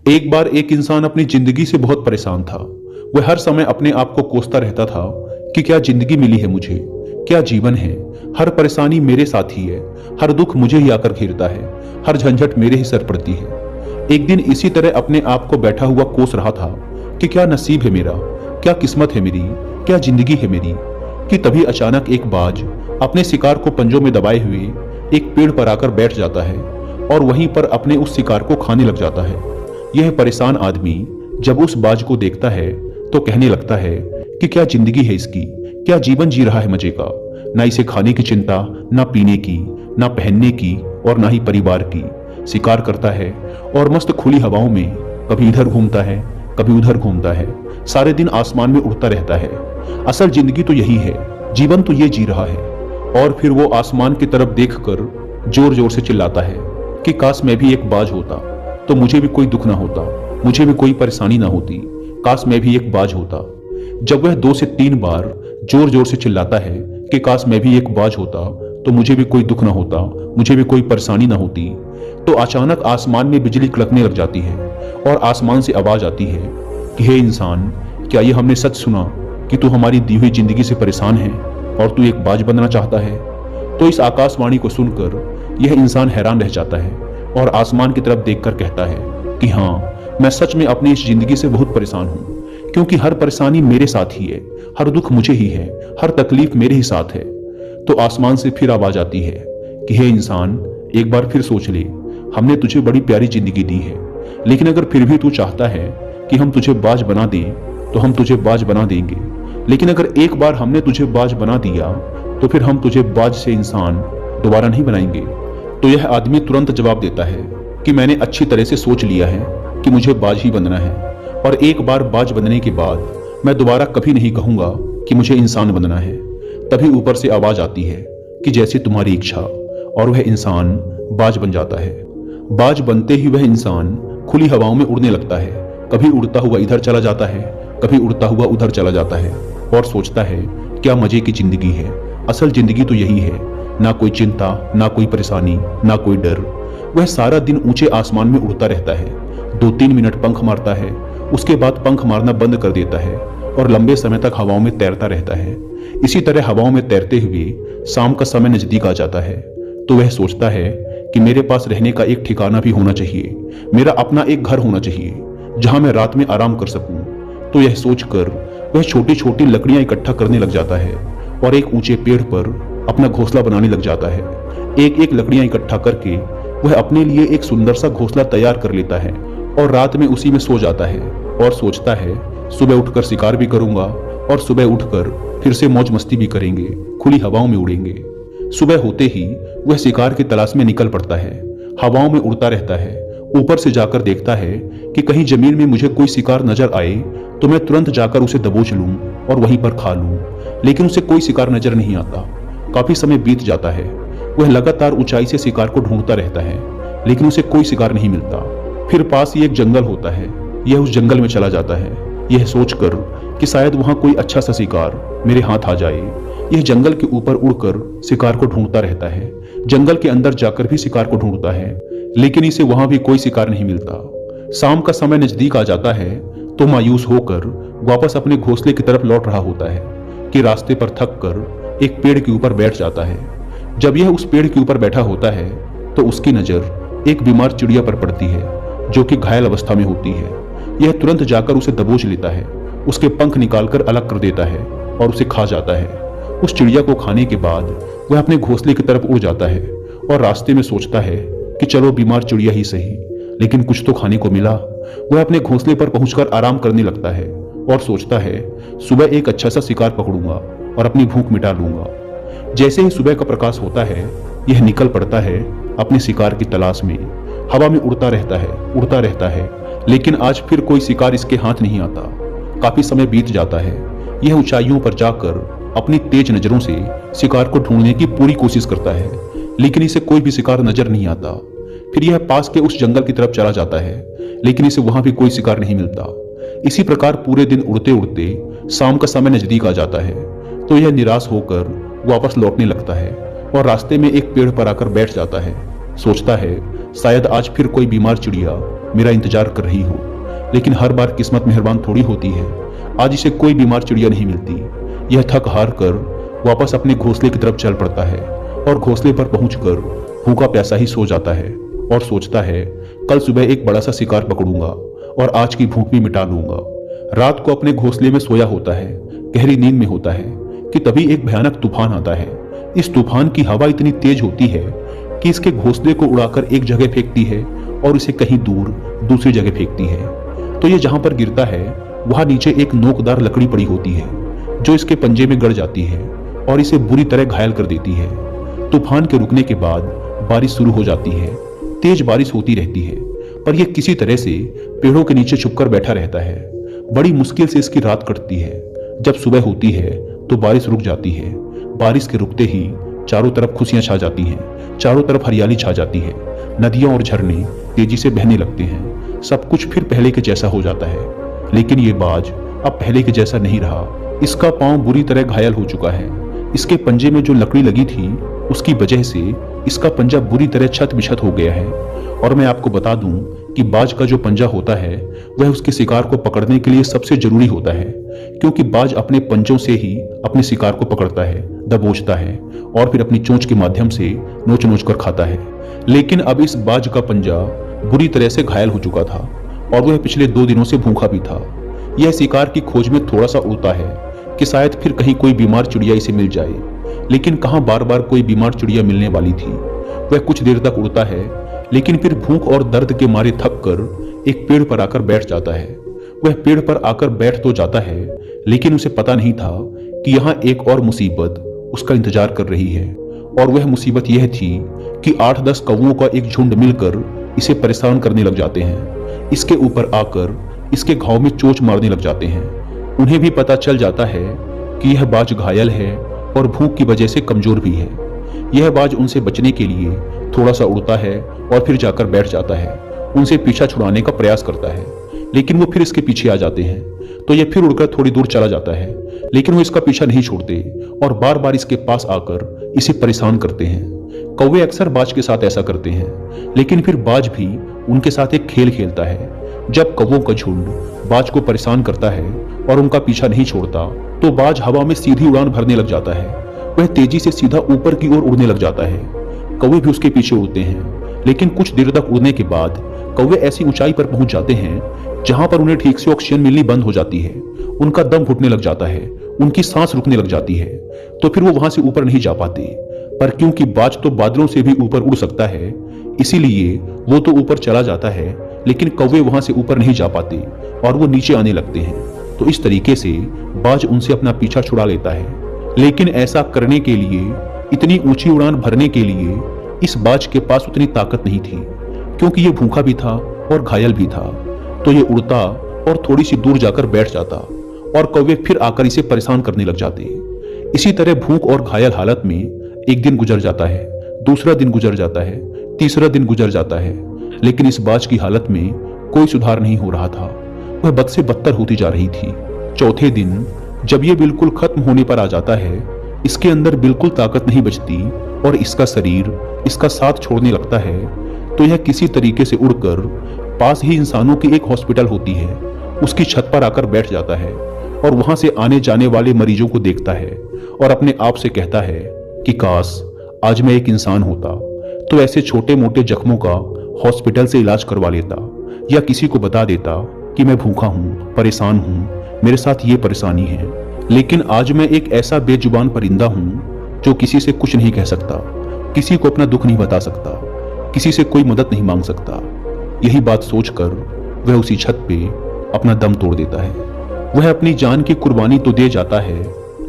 एक बार एक इंसान अपनी जिंदगी से बहुत परेशान था। वह हर समय अपने आप को कोसता रहता था कि क्या जिंदगी मिली है मुझे, क्या जीवन है। हर परेशानी मेरे साथ ही है, हर दुख मुझे ही आकर घेरता है, हर झंझट मेरे ही सर पड़ती है। एक दिन इसी तरह अपने आप को बैठा हुआ कोस रहा था कि क्या नसीब है मेरा, क्या किस्मत है मेरी, क्या जिंदगी है मेरी, कि तभी अचानक एक बाज अपने शिकार को पंजों में दबाए हुए एक पेड़ पर आकर बैठ जाता है और वहीं पर अपने उस शिकार को खाने लग जाता है। यह परेशान आदमी जब उस बाज को देखता है तो कहने लगता है कि क्या जिंदगी है इसकी, क्या जीवन जी रहा है मजे का। ना इसे खाने की चिंता, ना पीने की, ना पहनने की और ना ही परिवार की। शिकार करता है और मस्त खुली हवाओं में कभी इधर घूमता है, कभी उधर घूमता है, सारे दिन आसमान में उड़ता रहता है। असल जिंदगी तो यही है, जीवन तो ये जी रहा है। और फिर वो आसमान की तरफ देखकर जोर जोर से चिल्लाता है कि काश मैं भी एक बाज होता तो मुझे भी कोई दुख ना होता, मुझे भी कोई परेशानी ना होती, काश मैं भी एक बाज होता। जब वह 2 से 3 बार जोर जोर से चिल्लाता है कि काश मैं भी एक बाज होता तो मुझे भी कोई दुख ना होता, मुझे भी कोई परेशानी ना होती, तो अचानक आसमान में बिजली कड़कने लग जाती है और आसमान से आवाज आती है कि हे इंसान, क्या ये हमने सच सुना कि तू हमारी दी हुई जिंदगी से परेशान है और तू एक बाज बनना चाहता है। तो इस आकाशवाणी को सुनकर यह इंसान हैरान रह जाता है और आसमान की तरफ देखकर कहता है कि हाँ, मैं सच में अपनी इस जिंदगी से बहुत परेशान हूँ, क्योंकि हर परेशानी मेरे साथ ही है, हर दुख मुझे ही है, हर तकलीफ मेरे ही साथ है। तो आसमान से फिर आवाज आती है कि हे इंसान, एक बार फिर सोच ले, हमने तुझे बड़ी प्यारी जिंदगी दी है, लेकिन अगर फिर भी तू चाहता है कि हम तुझे बाज बना दें तो हम तुझे बाज बना देंगे। लेकिन अगर एक बार हमने तुझे बाज बना दिया तो फिर हम तुझे बाज से इंसान दोबारा नहीं बनाएंगे। तो यह आदमी तुरंत जवाब देता है कि मैंने अच्छी तरह से सोच लिया है कि मुझे बाज ही बनना है, और एक बार बाज बनने के बाद मैं दोबारा कभी नहीं कहूंगा कि मुझे इंसान बनना है। तभी ऊपर से आवाज आती है कि जैसे तुम्हारी इच्छा, और वह इंसान बाज बन जाता है। बाज बनते ही वह इंसान खुली हवाओं में उड़ने लगता है, कभी उड़ता हुआ इधर चला जाता है, कभी उड़ता हुआ उधर चला जाता है, और सोचता है क्या मजे की जिंदगी है, असल जिंदगी तो यही है, ना कोई चिंता, ना कोई परेशानी, ना कोई डर। वह सारा दिन ऊंचे आसमान में उड़ता रहता है, 2-3 मिनट पंख मारता है, उसके बाद पंख मारना बंद कर देता है और लंबे समय तक हवाओं में तैरता रहता है। इसी तरह हवाओं में तैरते हुए शाम का समय नजदीक आ जाता है। तो वह सोचता है कि मेरे पास रहने का एक ठिकाना भी होना चाहिए, मेरा अपना एक घर होना चाहिए जहां मैं रात में आराम कर सकूं। तो यह सोचकर वह छोटी छोटी लकड़ियां इकट्ठा करने लग जाता है और एक ऊंचे पेड़ पर अपना घोंसला बनाने लग जाता है। एक एक लकड़ियां इकट्ठा करके वह अपने लिए एक सुंदर सा घोंसला तैयार कर लेता है और रात में उसी में सो जाता है और सोचता है सुबह उठकर शिकार भी करूंगा और सुबह उठकर फिर से मौज मस्ती भी करेंगे, खुली हवाओं में उड़ेंगे। सुबह होते ही वह शिकार की तलाश में निकल पड़ता है, हवाओं में उड़ता रहता है, ऊपर से जाकर देखता है कि कहीं जमीन में मुझे कोई शिकार नजर आए तो मैं तुरंत जाकर उसे दबोच लूं और वहीं पर खा लूं। लेकिन उसे कोई शिकार नजर नहीं आता। काफी समय बीत जाता है, वह लगातार ऊंचाई से शिकार को ढूंढता रहता है, लेकिन उसे कोई शिकार नहीं मिलता। फिर पास ही एक जंगल होता है, यह उस जंगल में चला जाता है, यह सोचकर कि शायद वहां कोई अच्छा सा शिकार मेरे हाथ आ जाए। यह जंगल के ऊपर उड़कर शिकार को ढूंढता रहता है, जंगल के अंदर जाकर भी शिकार को ढूंढता है, लेकिन इसे वहां भी कोई शिकार नहीं मिलता। शाम का समय नजदीक आ जाता है तो मायूस होकर वापस अपने घोंसले की तरफ लौट रहा होता है कि रास्ते पर थक कर एक पेड़ के ऊपर बैठ जाता है। जब यह उस पेड़ के ऊपर बैठा होता है तो उसकी नजर एक बीमार चिड़िया पर पड़ती है जो कि घायल अवस्था में होती है। यह तुरंत जाकर उसे दबोच लेता है, उसके पंख निकालकर अलग कर देता है और उसे खा जाता है। उस चिड़िया को खाने के बाद वह अपने घोंसले की तरफ उड़ जाता है और रास्ते में सोचता है कि चलो बीमार चिड़िया ही सही, लेकिन कुछ तो खाने को मिला। वह अपने घोंसले पर पहुंचकर आराम करने लगता है और सोचता है सुबह एक अच्छा सा शिकार पकड़ूंगा और अपनी भूख मिटा लूंगा। जैसे ही सुबह का प्रकाश होता है यह निकल पड़ता है अपने शिकार की तलाश में। हवा में उड़ता रहता है, लेकिन आज फिर कोई शिकार इसके हाथ नहीं आता। काफी समय बीत जाता है, यह ऊंचाइयों पर जाकर अपनी तेज नजरों से शिकार को ढूंढने की पूरी कोशिश करता है, लेकिन इसे कोई भी शिकार नजर नहीं आता। फिर यह पास के उस जंगल की तरफ चला जाता है, लेकिन इसे वहां भी कोई शिकार नहीं मिलता। इसी प्रकार पूरे दिन उड़ते उड़ते शाम का समय नजदीक आ जाता है तो यह निराश होकर वापस लौटने लगता है और रास्ते में एक पेड़ पर आकर बैठ जाता है। सोचता है शायद आज फिर कोई बीमार चिड़िया मेरा इंतजार कर रही हो। लेकिन हर बार किस्मत मेहरबान थोड़ी होती है। आज इसे कोई बीमार चिड़िया नहीं मिलती। यह थक हार कर वापस अपने घोंसले की तरफ चल पड़ता है और घोंसले पर पहुंचकर भूखा प्यासा ही सो जाता है और सोचता है, कल सुबह एक बड़ा सा शिकार पकड़ूंगा और आज की भूख भी मिटा लूंगा। रात को अपने घोंसले में सोया होता है, गहरी नींद में होता है कि तभी एक भयानक तूफान आता है। इस तूफान की हवा इतनी तेज होती है कि इसके घोंसले को उड़ाकर एक जगह फेंकती है और इसे कहीं दूर दूसरी जगह फेंकती है। तो ये जहां पर गिरता है वहां नीचे एक नोकदार लकड़ी पड़ी होती है जो इसके पंजे में गड़ जाती है और इसे बुरी तरह घायल कर देती है। तूफान के रुकने के बाद बारिश शुरू हो जाती है। तेज बारिश होती रहती है पर यह किसी तरह से पेड़ों के नीचे छुपकर बैठा रहता है। बड़ी मुश्किल से इसकी रात कटती है। जब सुबह होती है तो बारिश रुक जाती है। बारिश के रुकते ही चारों तरफ खुशियां छा जाती हैं, चारों तरफ हरियाली छा जाती है। नदियां और झरने तेजी से बहने लगते हैं। सब कुछ फिर पहले के जैसा हो जाता है। लेकिन ये बाज अब पहले के जैसा नहीं रहा। इसका पांव बुरी तरह घायल हो चुका है। इसके पंजे में जो लकड़ी लगी थी उसकी वजह से इसका पंजा बुरी तरह छत बिछत हो गया है। और मैं आपको बता दूं कि बाज का जो पंजा होता है वह उसके शिकार को पकड़ने के लिए सबसे जरूरी होता है, क्योंकि बाज अपने पंजों से ही अपने शिकार को पकड़ता है, दबोचता है और फिर अपनी चोंच के माध्यम से नोच नोच कर खाता है। लेकिन अब इस बाज का पंजा बुरी तरह से घायल हो चुका था और वह पिछले 2 दिनों से भूखा भी था। यह शिकार की खोज में थोड़ा सा उड़ता है कि शायद फिर कहीं कोई बीमार चिड़िया इसे मिल जाए। लेकिन कहां बार बार कोई बीमार चिड़िया मिलने वाली थी। वह कुछ देर तक उड़ता है लेकिन फिर भूख और दर्द के मारे थक कर एक पेड़ पर आकर बैठ जाता है। वह पेड़ पर आकर बैठ तो जाता है लेकिन उसे पता नहीं था कि यहाँ एक और मुसीबत उसका इंतजार कर रही है। और वह मुसीबत यह थी कि 8-10 कौवों का एक झुंड मिलकर इसे परेशान करने लग जाते हैं। इसके ऊपर आकर इसके घाव में चोंच मारने लग जाते हैं। उन्हें भी पता चल जाता है कि यह बाज घायल है और भूख की वजह से कमजोर भी है। यह बाज उनसे बचने के लिए थोड़ा सा उड़ता है और फिर जाकर बैठ जाता है। उनसे पीछा छुड़ाने का प्रयास करता है लेकिन वो फिर इसके पीछे आ जाते हैं। तो यह फिर उड़कर थोड़ी दूर चला जाता है लेकिन वो इसका पीछा नहीं छोड़ते और बार बार इसके पास आकर इसे परेशान करते हैं। कौवे अक्सर बाज के साथ ऐसा करते हैं लेकिन फिर बाज भी उनके साथ एक खेल खेलता है। जब कौवों का झुंड बाज को परेशान करता है और उनका पीछा नहीं छोड़ता तो बाज हवा में सीधी उड़ान भरने लग जाता है। वह तेजी से सीधा ऊपर की ओर उड़ने लग जाता है। कौवे भी उसके पीछे उड़ते हैं लेकिन कुछ देर तक उड़ने के बाद कौवे ऐसी ऊंचाई पर पहुंच जाते हैं जहां पर उन्हें ठीक से ऑक्सीजन मिलनी बंद हो जाती है। उनका दम घुटने लग जाता है, उनकी सांस रुकने लग जाती है। तो फिर वो वहां से ऊपर नहीं जा पाते। पर क्योंकि बाज तो बादलों से भी ऊपर उड़ सकता है इसीलिए वो तो ऊपर चला जाता है लेकिन कौवे वहां से ऊपर नहीं जा पाते और वो नीचे आने लगते हैं। तो इस तरीके से बाज उनसे अपना पीछा छुड़ा लेता है। लेकिन ऐसा करने के लिए, इतनी ऊंची उड़ान भरने के लिए इस बाज के पास उतनी ताकत नहीं थी, क्योंकि ये भूखा भी था और घायल भी था। तो ये उड़ता और थोड़ी सी दूर जाकर बैठ जाता और कौवे फिर आकर इसे परेशान करने लग जाते। इसी तरह भूख और घायल हालत में एक दिन गुजर जाता है, दूसरा दिन गुजर जाता है, तीसरा दिन गुजर जाता है। लेकिन इस बाज की हालत में कोई सुधार नहीं हो रहा था। वह बद से बदतर होती जा रही थी। चौथे दिन जब ये बिल्कुल खत्म होने पर आ जाता है, इसके अंदर बिल्कुल ताकत नहीं बचती और इसका शरीर इसका साथ छोड़ने लगता है। तो यह किसी तरीके से उड़कर पास ही इंसानों की एक हॉस्पिटल होती है उसकी छत पर आकर बैठ जाता है और वहां से आने जाने वाले मरीजों को देखता है और अपने आप से कहता है कि काश आज मैं एक इंसान होता तो ऐसे छोटे मोटे जख्मों का हॉस्पिटल से इलाज करवा लेता या किसी को बता देता कि मैं भूखा हूं, परेशान हूं, मेरे साथ ये परेशानी है। लेकिन आज मैं एक ऐसा बेजुबान परिंदा हूं जो किसी से कुछ नहीं कह सकता, किसी को अपना दुख नहीं बता सकता, किसी से कोई मदद नहीं मांग सकता। यही बात सोचकर वह उसी छत पे अपना दम तोड़ देता है। वह अपनी जान की कुर्बानी तो दे जाता है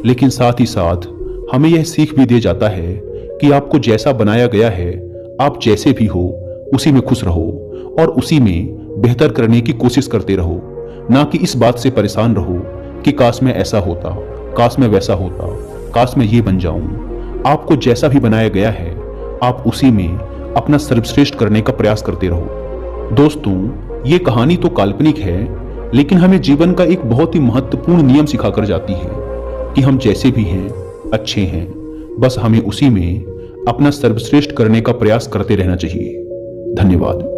लेकिन साथ ही साथ हमें यह सीख भी दे जाता है कि आपको जैसा बनाया गया है, आप जैसे भी हो उसी में खुश रहो और उसी में बेहतर करने की कोशिश करते रहो, ना कि इस बात से परेशान रहो कि काश मैं ऐसा होता, काश मैं वैसा होता, काश मैं ये बन जाऊं। आपको जैसा भी बनाया गया है आप उसी में अपना सर्वश्रेष्ठ करने का प्रयास करते रहो। दोस्तों, ये कहानी तो काल्पनिक है लेकिन हमें जीवन का एक बहुत ही महत्वपूर्ण नियम सिखाकर जाती है कि हम जैसे भी हैं अच्छे हैं, बस हमें उसी में अपना सर्वश्रेष्ठ करने का प्रयास करते रहना चाहिए। धन्यवाद।